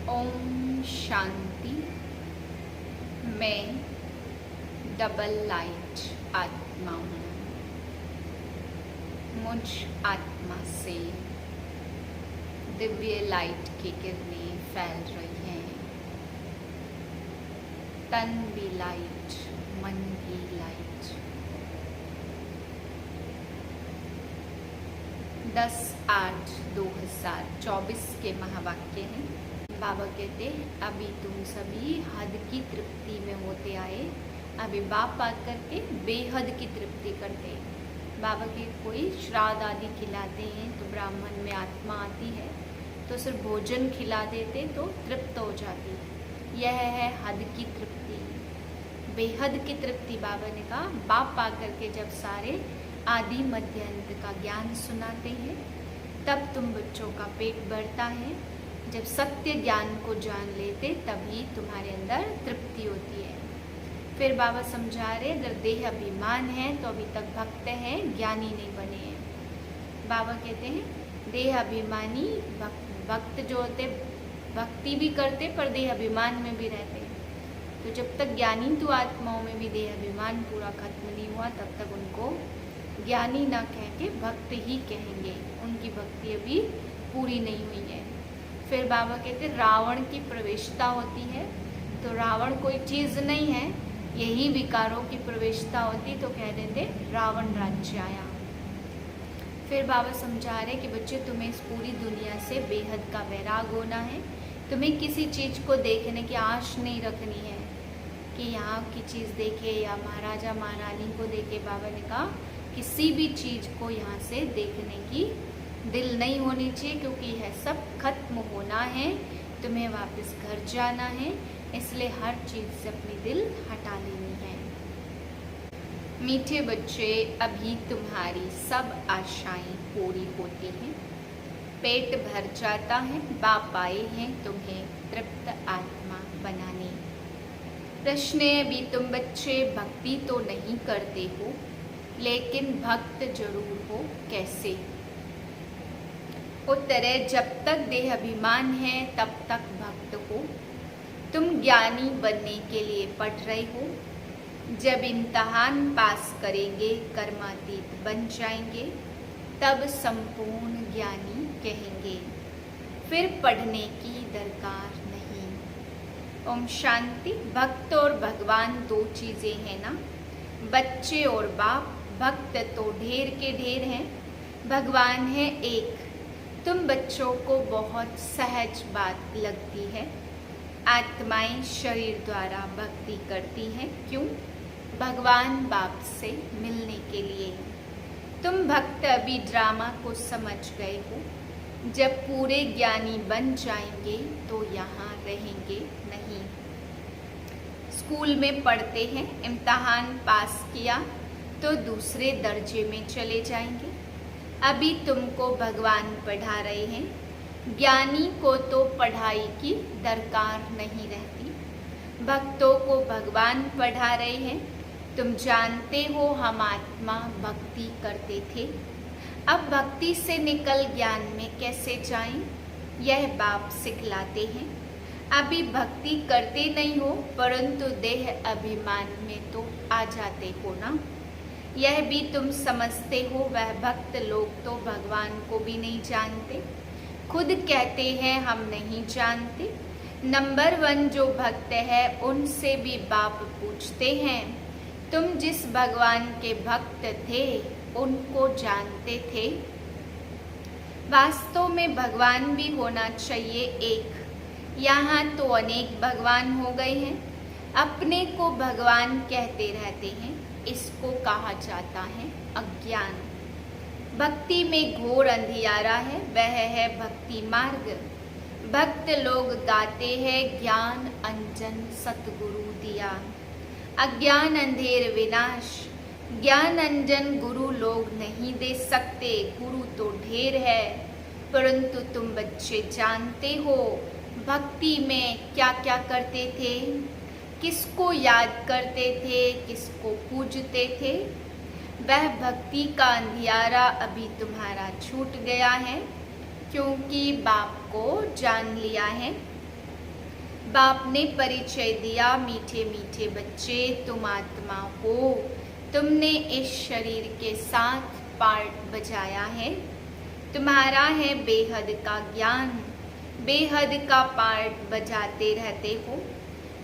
ओम शांति। मैं double light आत्मा हूँ। मुझ आत्मा से दिव्य लाइट की किरणें फैल रही हैं। तन भी लाइट, मन भी लाइट। 10/8/2024 के महावाक्य हैं। बाबा कहते अभी तुम सभी हद की तृप्ति में होते आए, अभी बाप आकर के बेहद की तृप्ति करते। बाबा के कोई श्राद्ध आदि खिलाते हैं तो ब्राह्मण में आत्मा आती है तो सिर्फ भोजन खिला देते तो तृप्त हो जाती। यह है हद की तृप्ति, बेहद की तृप्ति। बाबा ने कहा बाप आकर के जब सारे आदि मध्य अंत का ज्ञान सुनाते हैं तब तुम बच्चों का पेट भरता है। जब सत्य ज्ञान को जान लेते तभी तुम्हारे अंदर तृप्ति होती है। फिर बाबा समझा रहे अगर देह अभिमान है तो अभी तक भक्त हैं, ज्ञानी नहीं बने हैं। बाबा कहते हैं देह अभिमानी भक्त जो होते भक्ति भी करते पर देह अभिमान में भी रहते। तो जब तक ज्ञानी तो आत्माओं में भी देह अभिमान पूरा खत्म नहीं हुआ तब तक उनको ज्ञानी ना कह के भक्त ही कहेंगे। उनकी भक्ति अभी पूरी नहीं हुई है। फिर बाबा कहते रावण की प्रवेशता होती है तो रावण कोई चीज़ नहीं है, यही विकारों की प्रवेशता होती तो कह देते रावण राज्य आया। फिर बाबा समझा रहे कि बच्चे तुम्हें इस पूरी दुनिया से बेहद का वैराग होना है। तुम्हें किसी चीज़ को देखने की आश नहीं रखनी है कि यहाँ की चीज़ देखे या महाराजा महारानी को देखे। बाबा ने कहा किसी भी चीज़ को यहाँ से देखने की दिल नहीं होनी चाहिए क्योंकि यह सब खत्म होना है, तुम्हें वापस घर जाना है। इसलिए हर चीज़ से अपनी दिल हटा लेनी है। मीठे बच्चे अभी तुम्हारी सब आशाएं पूरी होती हैं, पेट भर जाता है। बाप आए हैं तुम्हें तृप्त आत्मा बनाने। प्रश्न है अभी तुम बच्चे भक्ति तो नहीं करते हो लेकिन भक्त जरूर हो, कैसे? उत्तर है जब तक देह अभिमान है तब तक भक्त हो। तुम ज्ञानी बनने के लिए पढ़ रहे हो। जब इम्तहान पास करेंगे कर्मातीत बन जाएंगे तब संपूर्ण ज्ञानी कहेंगे। फिर पढ़ने की दरकार नहीं। ओम शांति। भक्त और भगवान दो चीज़ें हैं ना, बच्चे और बाप। भक्त तो ढेर के ढेर हैं, भगवान है एक। तुम बच्चों को बहुत सहज बात लगती है। आत्माएं शरीर द्वारा भक्ति करती हैं, क्यों? भगवान बाप से मिलने के लिए। तुम भक्त अभी ड्रामा को समझ गए हो। जब पूरे ज्ञानी बन जाएंगे तो यहाँ रहेंगे नहीं। स्कूल में पढ़ते हैं, इम्तहान पास किया तो दूसरे दर्जे में चले जाएंगे। अभी तुमको भगवान पढ़ा रहे हैं। ज्ञानी को तो पढ़ाई की दरकार नहीं रहती, भक्तों को भगवान पढ़ा रहे हैं। तुम जानते हो हम आत्मा भक्ति करते थे, अब भक्ति से निकल ज्ञान में कैसे जाएं, यह बाप सिखलाते हैं। अभी भक्ति करते नहीं हो परंतु देह अभिमान में तो आ जाते हो ना, यह भी तुम समझते हो। वह भक्त लोग तो भगवान को भी नहीं जानते, खुद कहते हैं हम नहीं जानते। नंबर 1 जो भक्त है उनसे भी बाप पूछते हैं तुम जिस भगवान के भक्त थे उनको जानते थे? वास्तव में भगवान भी होना चाहिए एक, यहाँ तो अनेक भगवान हो गए हैं। अपने को भगवान कहते रहते हैं, इसको कहा जाता है अज्ञान। भक्ति में घोर अंधियारा है, वह है भक्ति मार्ग। भक्त लोग गाते हैं ज्ञान अंजन सतगुरु दिया। अज्ञान अंधेर विनाश, ज्ञान अंजन गुरु लोग नहीं दे सकते, गुरु तो ढेर है। परंतु तुम बच्चे जानते हो भक्ति में क्या क्या करते थे, किसको याद करते थे, किसको पूजते थे। वह भक्ति का अंधियारा अभी तुम्हारा छूट गया है क्योंकि बाप को जान लिया है। बाप ने परिचय दिया, मीठे मीठे बच्चे तुम आत्मा हो, तुमने इस शरीर के साथ पार्ट बजाया है, तुम्हारा है बेहद का ज्ञान, बेहद का पार्ट बजाते रहते हो,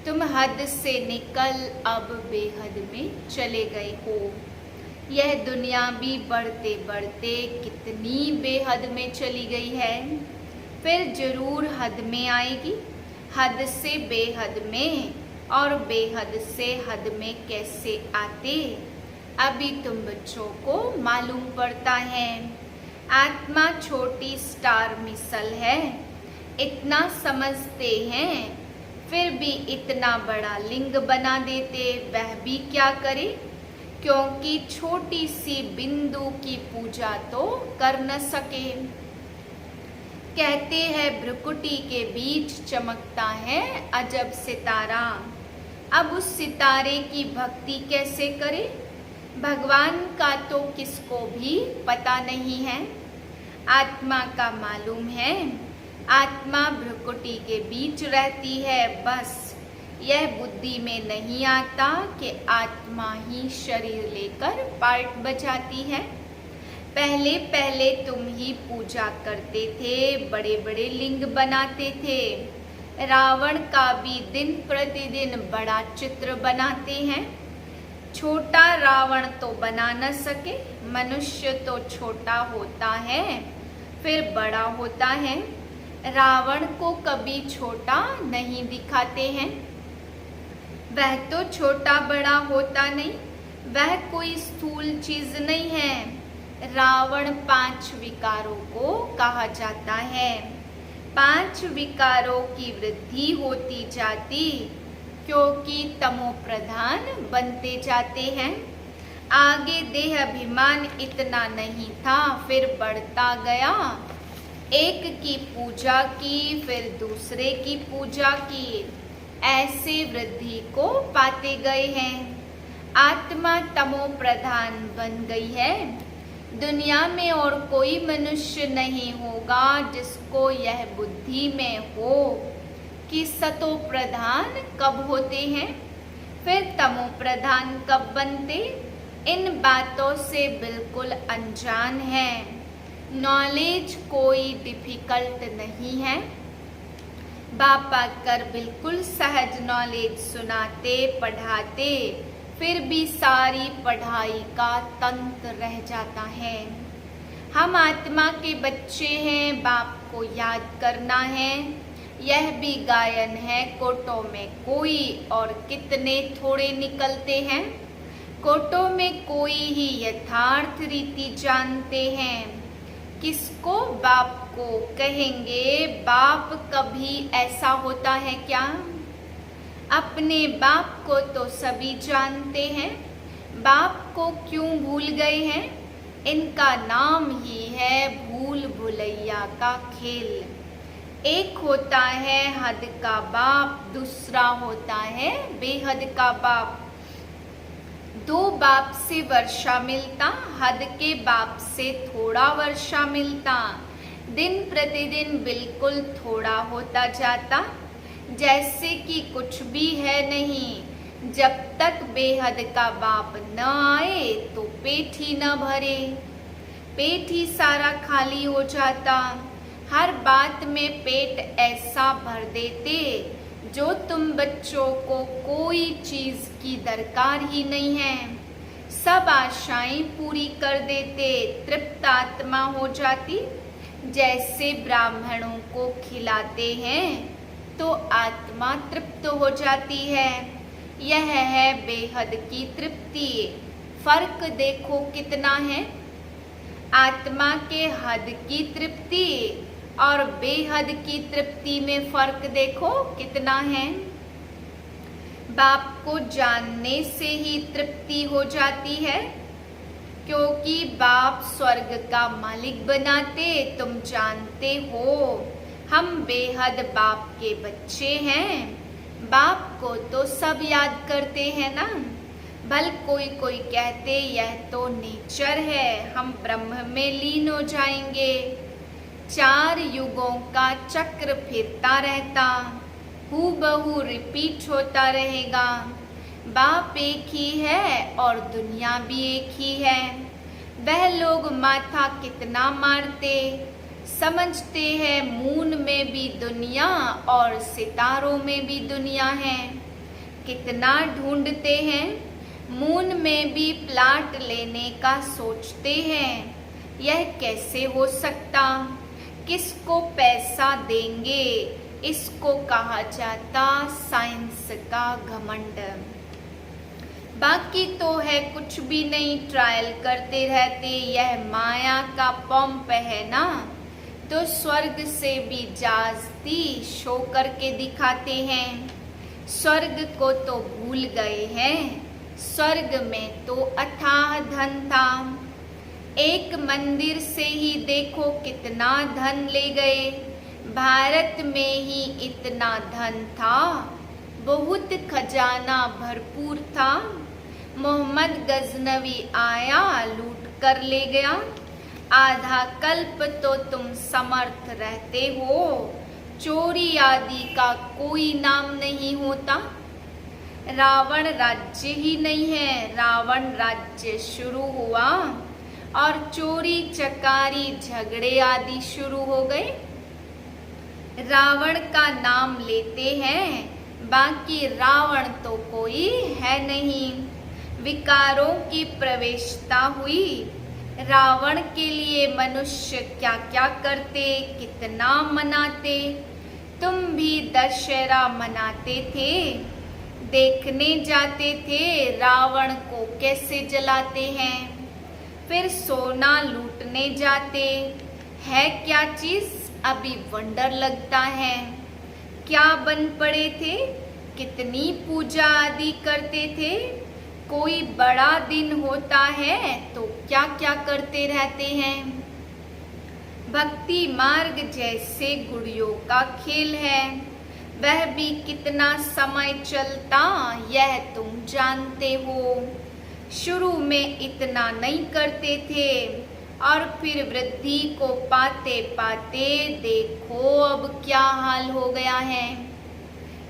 तुम हद से निकल अब बेहद में चले गए हो। यह दुनिया भी बढ़ते बढ़ते कितनी बेहद में चली गई है, फिर जरूर हद में आएगी, हद से बेहद में, और बेहद से हद में कैसे आते अभी तुम बच्चों को मालूम पड़ता है। आत्मा छोटी स्टार मिसल है, इतना समझते हैं, फिर भी इतना बड़ा लिंग बना देते, वह भी क्या करे, क्योंकि छोटी सी बिंदु की पूजा तो कर न सके। कहते हैं भ्रुकुटी के बीच चमकता है अजब सितारा, अब उस सितारे की भक्ति कैसे करे, भगवान का तो किसको भी पता नहीं है। आत्मा का मालूम है, आत्मा भ्रुकुटी के बीच रहती है, बस यह बुद्धि में नहीं आता कि आत्मा ही शरीर लेकर पार्ट बजाती है। पहले पहले तुम ही पूजा करते थे, बड़े बड़े लिंग बनाते थे, रावण का भी दिन प्रतिदिन बड़ा चित्र बनाते हैं। छोटा रावण तो बना न सके, मनुष्य तो छोटा होता है फिर बड़ा होता है, रावण को कभी छोटा नहीं दिखाते हैं। वह तो छोटा बड़ा होता नहीं, वह कोई स्थूल चीज नहीं है। रावण 5 विकारों को कहा जाता है, 5 विकारों की वृद्धि होती जाती, क्योंकि तमो प्रधान बनते जाते हैं। आगे देह अभिमान इतना नहीं था, फिर बढ़ता गया, एक की पूजा की फिर दूसरे की पूजा की, ऐसे वृद्धि को पाते गए हैं। आत्मा तमो प्रधान बन गई है। दुनिया में और कोई मनुष्य नहीं होगा जिसको यह बुद्धि में हो कि सतो प्रधान कब होते हैं, फिर तमो प्रधान कब बनते, इन बातों से बिल्कुल अनजान है। नॉलेज कोई डिफिकल्ट नहीं है। बाप आकर बिल्कुल सहज नॉलेज सुनाते पढ़ाते, फिर भी सारी पढ़ाई का तंत्र रह जाता है। हम आत्मा के बच्चे हैं, बाप को याद करना है, यह भी गायन है। कोटों में कोई और कितने थोड़े निकलते हैं, कोटों में कोई ही यथार्थ रीति जानते हैं। किसको बाप को कहेंगे, बाप कभी ऐसा होता है क्या? अपने बाप को तो सभी जानते हैं, बाप को क्यों भूल गए हैं? इनका नाम ही है भूल भुलैया का खेल। एक होता है हद का बाप, दूसरा होता है बेहद का बाप। 2 बाप से वर्षा मिलता, हद के बाप से थोड़ा वर्षा मिलता, दिन प्रतिदिन बिल्कुल थोड़ा होता जाता, जैसे कि कुछ भी है नहीं। जब तक बेहद का बाप न आए तो पेट ही न भरे, पेट ही सारा खाली हो जाता। हर बात में पेट ऐसा भर देते जो तुम बच्चों को कोई चीज की दरकार ही नहीं है, सब आशाएं पूरी कर देते, तृप्त आत्मा हो जाती। जैसे ब्राह्मणों को खिलाते हैं तो आत्मा तृप्त हो जाती है, यह है बेहद की तृप्ति। फर्क देखो कितना है, आत्मा के हद की तृप्ति और बेहद की तृप्ति में फर्क देखो कितना है। बाप को जानने से ही तृप्ति हो जाती है, क्योंकि बाप स्वर्ग का मालिक बनाते, तुम जानते हो हम बेहद बाप के बच्चे हैं। बाप को तो सब याद करते हैं ना, भल कोई कोई कहते यह तो नेचर है, हम ब्रह्म में लीन हो जाएंगे। 4 युगों का चक्र फिरता रहता, हूबहू रिपीट होता रहेगा। बाप एक ही है और दुनिया भी एक ही है। वह लोग माथा कितना मारते, समझते हैं मून में भी दुनिया और सितारों में भी दुनिया है। कितना ढूंढते हैं, मून में भी प्लाट लेने का सोचते हैं। यह कैसे हो सकता, किसको पैसा देंगे, इसको कहा जाता साइंस का घमंड। बाकी तो है कुछ भी नहीं, ट्रायल करते रहते। यह माया का पंप है ना, तो स्वर्ग से भी जास्ती शो करके दिखाते हैं। स्वर्ग को तो भूल गए हैं, स्वर्ग में तो अथाह धन था। एक मंदिर से ही देखो कितना धन ले गए। भारत में ही इतना धन था, बहुत खजाना भरपूर था। मोहम्मद गजनवी आया, लूट कर ले गया। आधा कल्प तो तुम समर्थ रहते हो, चोरी आदि का कोई नाम नहीं होता। रावण राज्य ही नहीं है, रावण राज्य शुरू हुआ और चोरी चकारी झगड़े आदि शुरू हो गए। रावण का नाम लेते हैं, बाकी रावण तो कोई है नहीं। विकारों की प्रवेशता हुई। रावण के लिए मनुष्य क्या क्या करते, कितना मनाते। तुम भी दशहरा मनाते थे, देखने जाते थे रावण को कैसे जलाते हैं। फिर सोना लूटने जाते। है क्या चीज, अभी वंडर लगता है। क्या बन पड़े थे, कितनी पूजा आदि करते थे। कोई बड़ा दिन होता है तो क्या क्या करते रहते हैं। भक्ति मार्ग जैसे गुड़ियों का खेल है, वह भी कितना समय चलता, यह तुम जानते हो। शुरू में इतना नहीं करते थे और फिर वृद्धि को पाते पाते देखो अब क्या हाल हो गया है।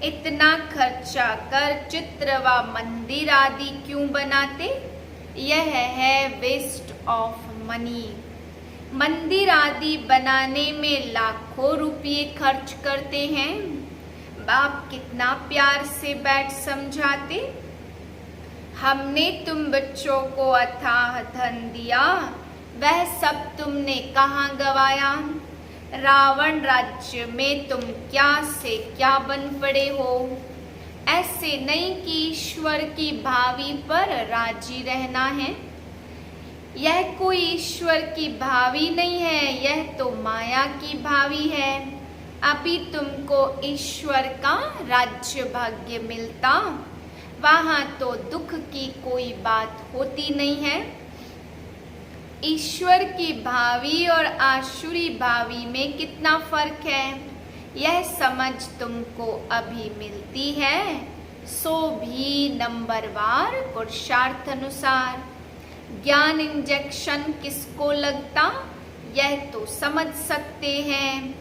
इतना खर्चा कर चित्र व मंदिर आदि क्यों बनाते, यह है वेस्ट ऑफ मनी। मंदिर आदि बनाने में लाखों रुपये खर्च करते हैं। बाप कितना प्यार से बैठ समझाते। हमने तुम बच्चों को अथाह धन दिया, वह सब तुमने कहाँ गवाया। रावण राज्य में तुम क्या से क्या बन पड़े हो। ऐसे नहीं कि ईश्वर की भावी पर राजी रहना है। यह कोई ईश्वर की भावी नहीं है, यह तो माया की भावी है। अभी तुमको ईश्वर का राज्य भाग्य मिलता, वहां तो दुख की कोई बात होती नहीं है। ईश्वर की भावी और आसुरी भावी में कितना फर्क है, यह समझ तुमको अभी मिलती है। सो भी नंबरवार पुरुषार्थ अनुसार। ज्ञान इंजेक्शन किसको लगता, यह तो समझ सकते हैं।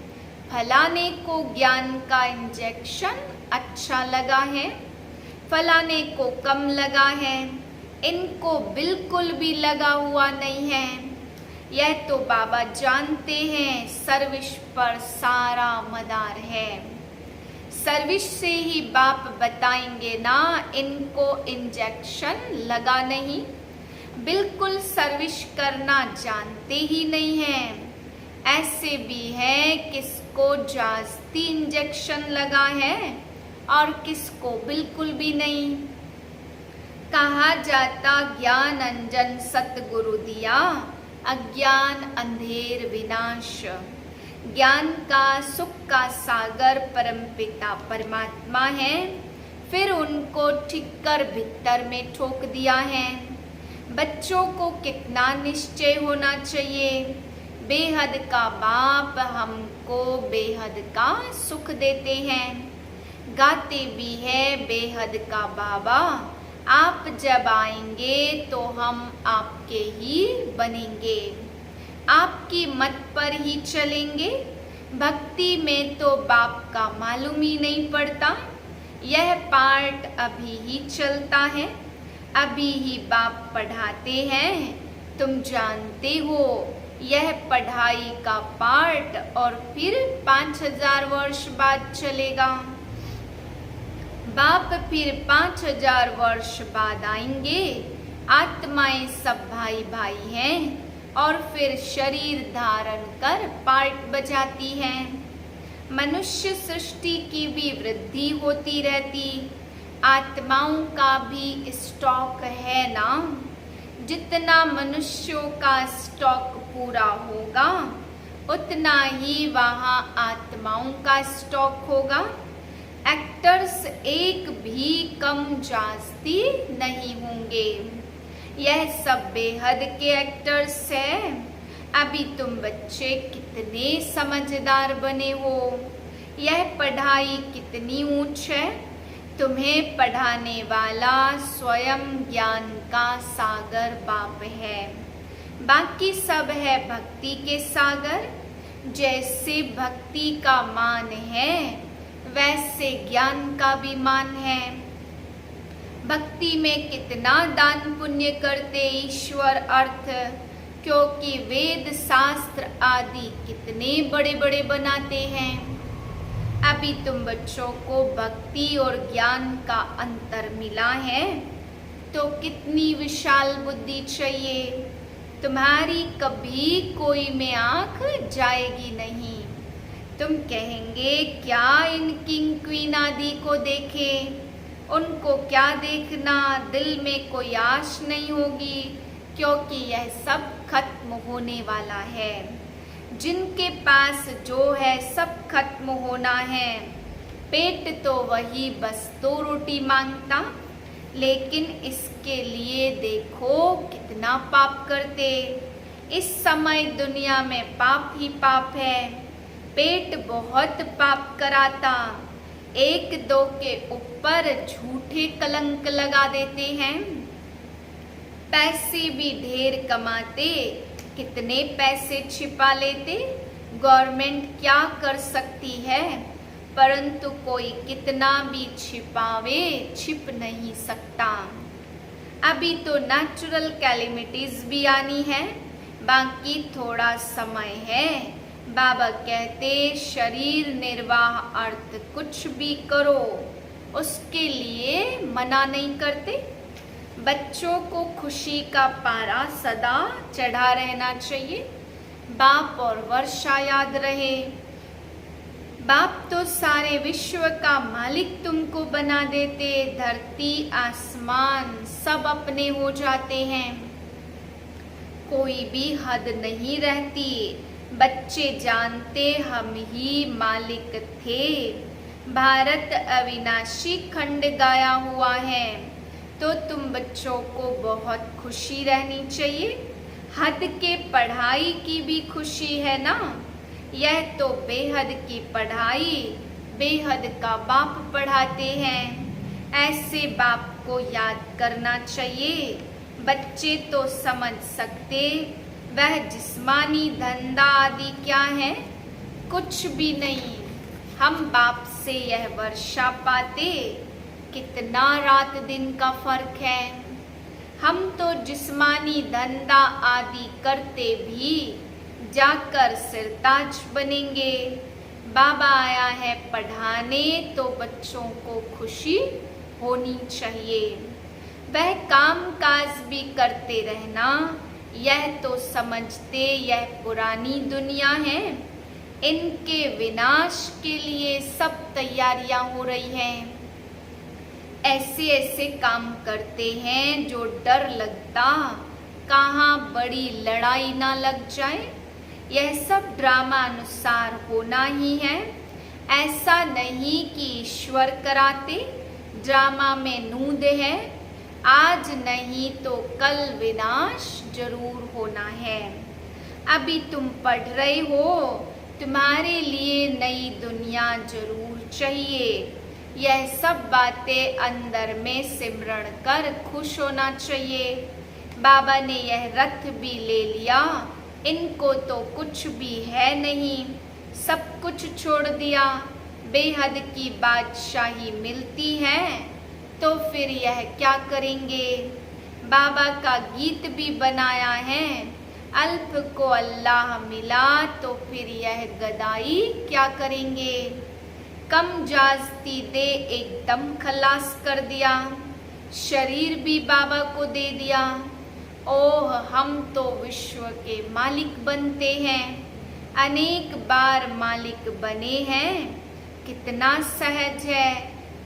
फलाने को ज्ञान का इंजेक्शन अच्छा लगा है, फलाने को कम लगा है, इनको बिल्कुल भी लगा हुआ नहीं है। यह तो बाबा जानते हैं, सर्विस पर सारा मदार है। सर्विस से ही बाप बताएंगे ना, इनको इंजेक्शन लगा नहीं। बिल्कुल सर्विस करना जानते ही नहीं है। ऐसे भी है किसको जास्ती इंजेक्शन लगा है और किसको बिल्कुल भी नहीं। कहा जाता ज्ञान अंजन सतगुरु दिया, अज्ञान अंधेर विनाश। ज्ञान का सुख का सागर परमपिता परमात्मा है, फिर उनको ठीक कर भीतर में ठोक दिया है। बच्चों को कितना निश्चय होना चाहिए, बेहद का बाप हमको बेहद का सुख देते हैं। गाते भी है बेहद का बाबा, आप जब आएंगे तो हम आपके ही बनेंगे। आपकी मत पर ही चलेंगे, भक्ति में तो बाप का मालूम ही नहीं पड़ता। यह पार्ट अभी ही चलता है, अभी ही बाप पढ़ाते हैं। तुम जानते हो यह पढ़ाई का पार्ट और फिर 5000 वर्ष बाद चलेगा। बाप फिर 5000 वर्ष बाद आएंगे। आत्माएं सब भाई भाई हैं और फिर शरीर धारण कर पार्ट बजाती हैं। मनुष्य सृष्टि की भी वृद्धि होती रहती। आत्माओं का भी स्टॉक है ना। जितना मनुष्यों का स्टॉक पूरा होगा उतना ही वहाँ आत्माओं का स्टॉक होगा। एक्टर्स एक भी कम जास्ती नहीं होंगे। यह सब बेहद के एक्टर्स हैं। अभी तुम बच्चे कितने समझदार बने हो। यह पढ़ाई कितनी ऊंच है। तुम्हें पढ़ाने वाला स्वयं ज्ञान का सागर बाप है। बाकी सब है भक्ति के सागर। जैसे भक्ति का मान है वैसे ज्ञान का भी मान है। भक्ति में कितना दान पुण्य करते ईश्वर अर्थ, क्योंकि वेद शास्त्र आदि कितने बड़े बड़े बनाते हैं। अभी तुम बच्चों को भक्ति और ज्ञान का अंतर मिला है तो कितनी विशाल बुद्धि चाहिए। तुम्हारी कभी कोई में आंख जाएगी नहीं। तुम कहेंगे क्या इन किंग क्वीन आदि को देखे, उनको क्या देखना, दिल में कोई आश नहीं होगी, क्योंकि यह सब खत्म होने वाला है। जिनके पास जो है सब खत्म होना है। पेट तो वही बस 2 रोटी मांगता, लेकिन इसके लिए देखो कितना पाप करते। इस समय दुनिया में पाप ही पाप है। पेट बहुत पाप कराता। 1-2 के ऊपर झूठे कलंक लगा देते हैं। पैसे भी ढेर कमाते, कितने पैसे छिपा लेते। गवर्नमेंट क्या कर सकती है, परंतु कोई कितना भी छिपावे छिप नहीं सकता। अभी तो नेचुरल कैलेमिटीज भी आनी है, बाकी थोड़ा समय है। बाबा कहते शरीर निर्वाह अर्थ कुछ भी करो, उसके लिए मना नहीं करते। बच्चों को खुशी का पारा सदा चढ़ा रहना चाहिए। बाप और वर्षा याद रहे। बाप तो सारे विश्व का मालिक तुमको बना देते। धरती आसमान सब अपने हो जाते हैं, कोई भी हद नहीं रहती। बच्चे जानते हम ही मालिक थे। भारत अविनाशी खंड गाया हुआ है, तो तुम बच्चों को बहुत खुशी रहनी चाहिए। हद के पढ़ाई की भी खुशी है ना। यह तो बेहद की पढ़ाई बेहद का बाप पढ़ाते हैं। ऐसे बाप को याद करना चाहिए। बच्चे तो समझ सकते वह जिस्मानी धंधा आदि क्या है, कुछ भी नहीं। हम बाप से यह वर्षा पाते, कितना रात दिन का फर्क है। हम तो जिस्मानी धंधा आदि करते भी जाकर सिरताज बनेंगे। बाबा आया है पढ़ाने, तो बच्चों को खुशी होनी चाहिए। वह काम काज भी करते रहना। यह तो समझते यह पुरानी दुनिया है, इनके विनाश के लिए सब तैयारियां हो रही हैं। ऐसे ऐसे काम करते हैं जो डर लगता कहाँ बड़ी लड़ाई ना लग जाए। यह सब ड्रामा अनुसार होना ही है। ऐसा नहीं कि ईश्वर कराते। ड्रामा में नूद है, आज नहीं तो कल विनाश जरूर होना है। अभी तुम पढ़ रहे हो, तुम्हारे लिए नई दुनिया जरूर चाहिए। यह सब बातें अंदर में सिमरण कर खुश होना चाहिए। बाबा ने यह रथ भी ले लिया, इनको तो कुछ भी है नहीं। सब कुछ छोड़ दिया, बेहद की बादशाही मिलती है, तो फिर यह क्या करेंगे। बाबा का गीत भी बनाया है, अल्फ को अल्लाह मिला, तो फिर यह गदाई क्या करेंगे। कम जास्ती दे एकदम खलास कर दिया, शरीर भी बाबा को दे दिया। ओह हम तो विश्व के मालिक बनते हैं, अनेक बार मालिक बने हैं, कितना सहज है।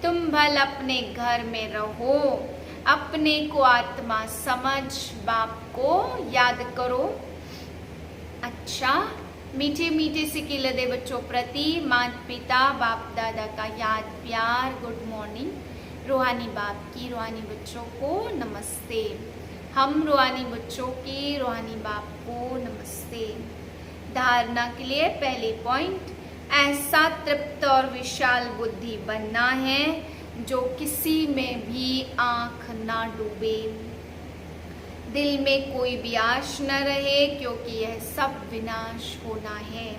तुम भल अपने घर में रहो, अपने को आत्मा समझ, बाप को याद करो। अच्छा, मीठे मीठे से लदे बच्चों प्रति माता पिता बाप दादा का याद प्यार, गुड मॉर्निंग। रूहानी बाप की रूहानी बच्चों को नमस्ते। हम रूहानी बच्चों की रूहानी बाप को नमस्ते। धारणा के लिए पहले पॉइंट, ऐसा तृप्त और विशाल बुद्धि बनना है जो किसी में भी आंख ना डूबे, दिल में कोई भी आश न रहे, क्योंकि यह सब विनाश होना है।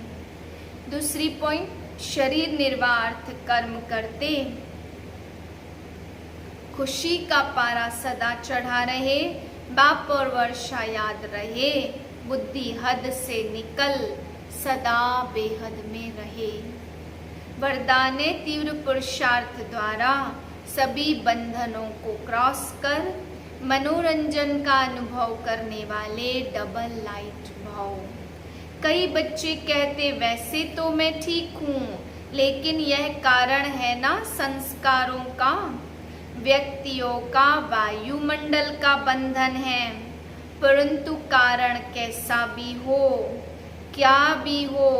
दूसरी पॉइंट, शरीर निर्वार्थ कर्म करते, खुशी का पारा सदा चढ़ा रहे, बाप और वर्षा याद रहे, बुद्धि हद से निकल सदा बेहद में रहे। वरदान तीव्र पुरुषार्थ द्वारा सभी बंधनों को क्रॉस कर मनोरंजन का अनुभव करने वाले डबल लाइट भाव। कई बच्चे कहते वैसे तो मैं ठीक हूँ, लेकिन यह कारण है ना संस्कारों का, व्यक्तियों का, वायुमंडल का बंधन है। परंतु कारण कैसा भी हो, क्या भी हो,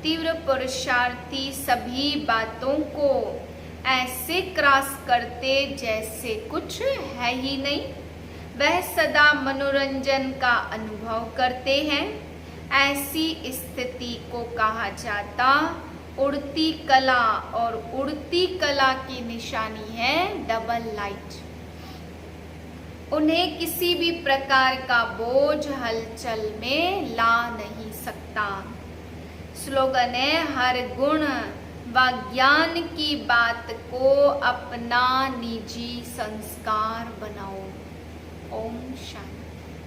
तीव्र पुरुषार्थी सभी बातों को ऐसे क्रॉस करते जैसे कुछ है ही नहीं। वह सदा मनोरंजन का अनुभव करते हैं। ऐसी स्थिति को कहा जाता उड़ती कला, और उड़ती कला की निशानी है डबल लाइट। उन्हें किसी भी प्रकार का बोझ हलचल में ला नहीं सकता। स्लोगन है, हर गुण व ज्ञान की बात को अपना निजी संस्कार बनाओ। ओम शांति।